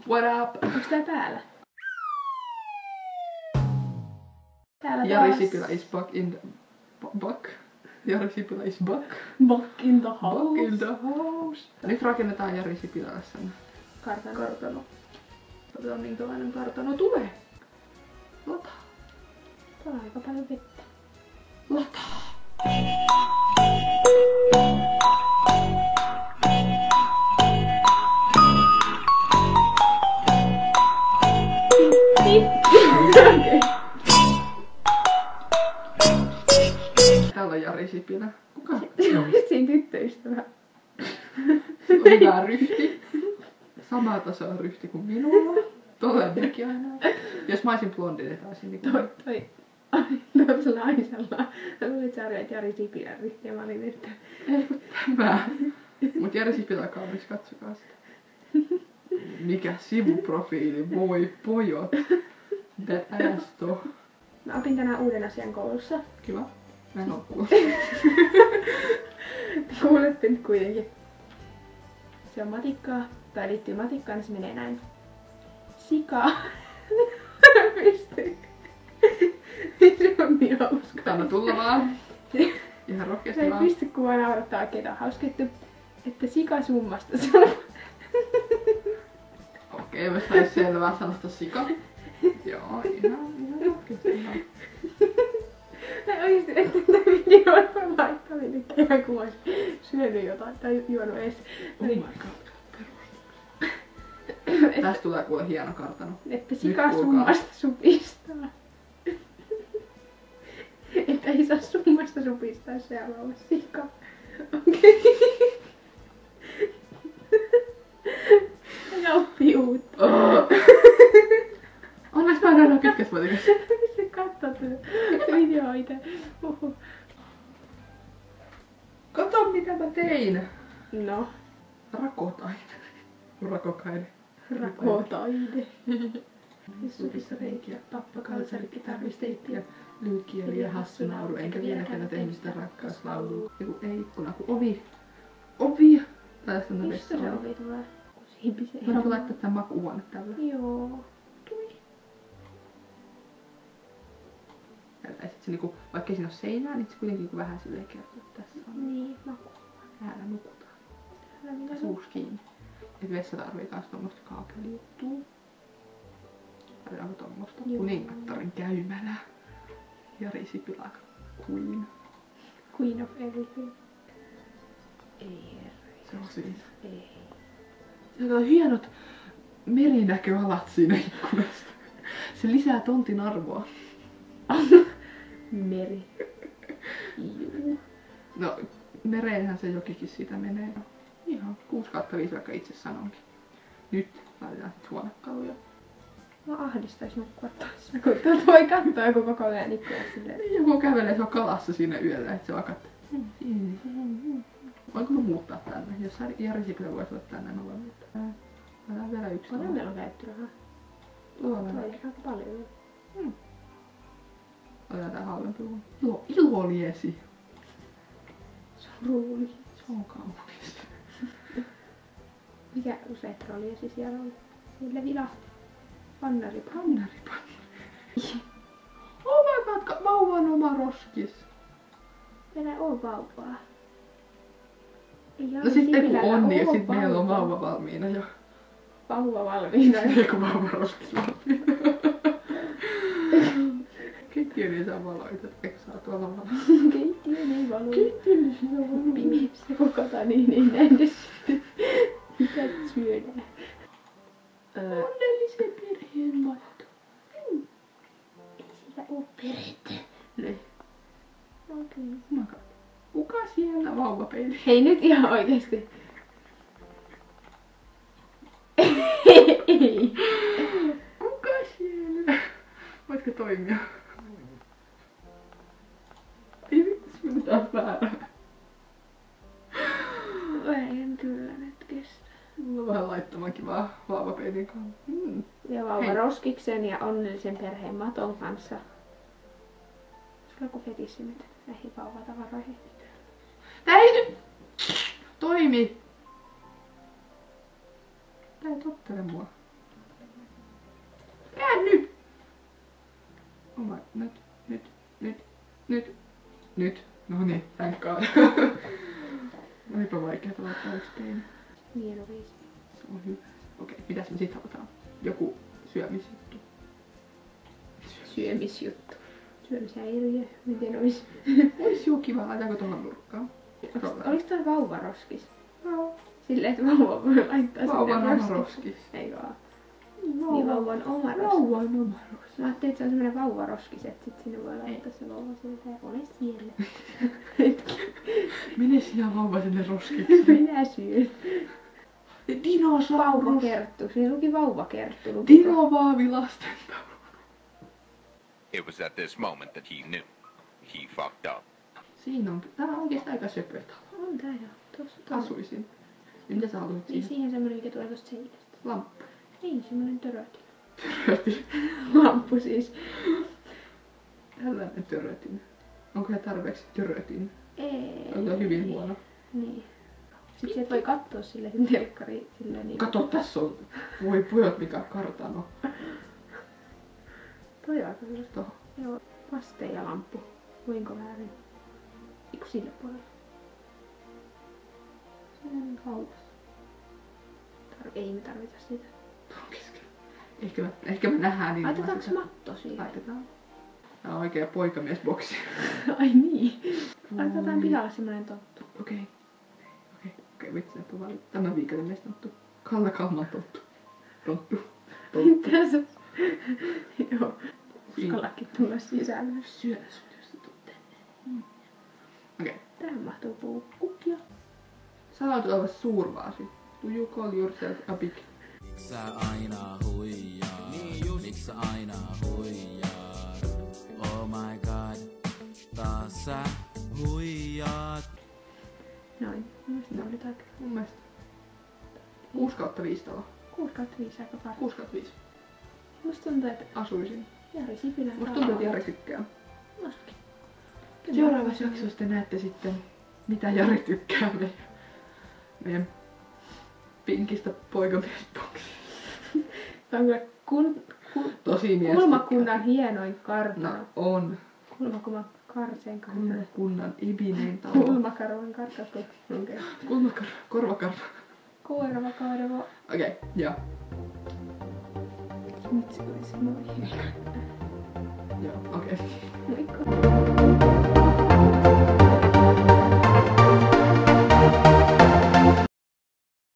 What up? Onks tää päällä? Täällä Jari taas. Sipilä is back in the... Back? Jari Sipilä is back. Back in the house. Back in the house. Nyt rakennetaan Jari Sipilälle sen Kartano. Otetaan minkälainen kartano tulee. Lataa. Tää on aika paljon vettä. Lataa. Okei. Täällä on Jari Sipilä. Kuka? Se on siinä tyttöystävä. On hyvä ryhti. Samaa tasoa ryhti kuin minulla. Todennäkin aina. Jos mä olisin blondi, niin taisin niinku... Tuolla Aisalla. Sä luulit, että sä olet Jari Sipilän ryhti ja mä olin, että... Ei tämä. Mut Jari Sipilä kaunis, katsokaa sitä. Mikä sivuprofiili, voi pojot. That ass to. Mä opin tänään uuden asian koulussa. Kiva. Mä en oo kuullut. Kuulette nyt kuitenkin. Se on matikkaa, tai liittyy matikkaan, niin se menee näin. Sika. Pystyy. Se on niin hauska. Anna tulla vaan. Ihan Se rohkeasti ei vaan. pysty, kun vaan naurattaa oikein. On hauskettu, että sika summasta sun. Okei, mä sais selvää sanasta sika. Joo, ihan rohkeasti vaan. Tai oikeesti, että tätä videoa mä laittelin nyt ihan kun ois syönyt jotain tai juonut ees. Oh my god. Tästä tulee kuule hieno kartano. Että sika summasta supistaa. Että ei saa summasta supistaa, jos se haluaa olla sika. Okei. Ja oppii uutta. Onneksi mä en aina pitkässä matikassa. Se katsoo tätä videoa ite. Kato mitä mä tein. No. Rakotain. Rakokainen. Rakotaide. Supissa reikiä, pappa, kalsarikki, tarvisteippiä. Lyykkieli ja hassu nauru, enkä vieläkään tehnyt sitä rakkauslaulua. Joku ei ikkuna, kun ovi. Ovi! Tästä on Mistä se ovi tulee? Siipisee. Voinko laittaa tän makuuhuone tällä? Joo. Tui. Ja sit se niinku, vaikka ei siinä oo seinää, niin se kuitenkin niinku vähän silleen kertoo, että tässä on. Niin, maku. Täällä nukutaan. Täällä minä Suus kiinni. Et vessa tarvii kans tommoista kaakelijuttua. Tarvitaanko tommoista? Joo. Kuningattaren käymälä. Jari Sipilä Queen. Queen of everything. Ei herra. Se on siinä. Ei. Siellä on hienot merinäköalat siinä ikkunasta. Se lisää tontin arvoa. Meri. Juu. No, mereenhän se jokikin siitä menee. Ihan 6/5 vaikka itse sanonkin. Nyt laitetaan sit huonekaluja. Mä ahdistais nukkua tossa, kun tuolta voi katsoa joku koko ajan ikkunasta silleen. Niin, joku kävelee se on kalassa siinä yöllä, että se vaan katsoo. Voinko mä muuttaa tänne? Jos Jari Sipilä voisi olla tänne, mä voin muuttaa. Laitetaan vielä yksi. Paljon meillä on käyttörahaa? Tuolla. Tulee aika paljon. Otetaan tää halvempi huone. Iloliesi. Ruuli. Se on kaunis. Mikä useetroliesi siellä on? Sillä vilahti. Pannari. Pannari. Oh my god, vauvan oma roskis. Meillä ei oo vauvaa. Ei No sitten kun on, niin sit meillä on vauva valmiina jo. Vauva valmiina. Ei kun vauva roskis valmiina. Keittiö ei saa valoita, eikö saa tuolla valoita? Keittiö ei valoita. Keittiö ei saa valoita. Pimeässä kokota niin ei nähdä sitten. Mitä syödään? Onnellisen perheen maito. Ei sillä oo perhettä. Niin. Okei. Okay. Kuka siellä vauvapeili? Hei nyt ihan oikeesti. Ei. Kuka siellä? Voitko toimia? Ei vittu, se meni taas väärään. En kyllä nyt kestä. Mulla on vähän laittoman kivaa vauvapeilin kanssa. Ja vauva roskiksen ja onnellisen perheen maton kanssa. Sulla on joku fetissi nyt näihin vauvatavaroihin. Tää ei nyt toimi! Tää ei tottele mua. Nyt. No niin, thank god. Olipa vaikea laittaa yksi teini. Niin on 5. Se on hyvä. Okei, mitäs me sit halutaan? Joku syömisjuttu. Syömisjuttu. Syömishäiriö. Miten ois? Ois juu kiva, laitaanko tuohon nurkkaan? Oliks toi vauvaroskis? Joo. Silleen, että vauva voi laittaa Vauvan sinne oma roskis. Eikö oo? Niin vauvan oma roskis. Vauvan oma roskis. Mä ajattelin, että se on semmonen vauvaroskis, että sit sinne voi laittaa se vauva silleen, ole siellä. Mene sinä vauva sinne roskiksi. Minä syön. Dinosaurus. Vauvakerttu. Siinä luki vauvakerttu. Dino Vaavilasten. It was at this moment that he knew. He fucked up. Siinä on. Tää on oikeesti aika söpö talo. On tää jo. Tossa. Asuisin. Ja mitä sä haluat Niin siihen? siihen semmonen, mikä tulee tosta seinästä. Lamppu. Ei, semmonen törötin. Törötin. Lamppu siis. Tällainen törötin. Onko se tarpeeksi törötin? Ei. On se hyvin huono. Niin. Sitten sieltä voi kattoo silleen telkkari silleen niin. Kato, tässä on. Voi pojat mikä kartano. Toi on aika hyvä. Tohon. Joo. Vaste ja lamppu. Voinko väärin? Eiku sille puolelle? Siinä on kauas. Ei me tarvita sitä. Tuohon keskellä. Ehkä me nähdään niin. Laitetaanko matto siihen? Laitetaan. Tää on oikea poikamiesboksi. Ai niin. Laitetaan pihalle semmonen tonttu. Okei, vitsi, että on tämän viikon meistä tonttu. Kalla Kalman tonttu. Tonttu. Mitä se? Joo. Uskallakin tulla sisälle. Syö sut, jos sä tulet tänne. Okei. Tähän mahtuu puukkukia. Sanoit olevan suurvaasi. Do you call yourself a big? Miks sä aina huijaat? Miks sä aina huijaat? Oh my god, taas sä huijaat. Noin. Mielestäni ne oli aika. Mun mielestä 6/5 talo. 6/5 aika paljon. 6/5. Musta tuntuu, että Asuisin. Jari Sipilä Musta tuntuu, että Jari tykkää. Mustakin. Seuraavassa jaksossa te näette sitten, mitä Jari tykkää meidän pinkistä poikamiesboksista. Tämä on kyllä Tosi mies kulmakunnan hienoin kartano. No on. Kulmakunnan karseen kartano. Kulmakunnan ibinein talo. Kulmakarvan kartano. Okei. Korvakarva. Korvakarvo. Okei, joo. Nyt se olisi moi. Joo, okei. Moikka.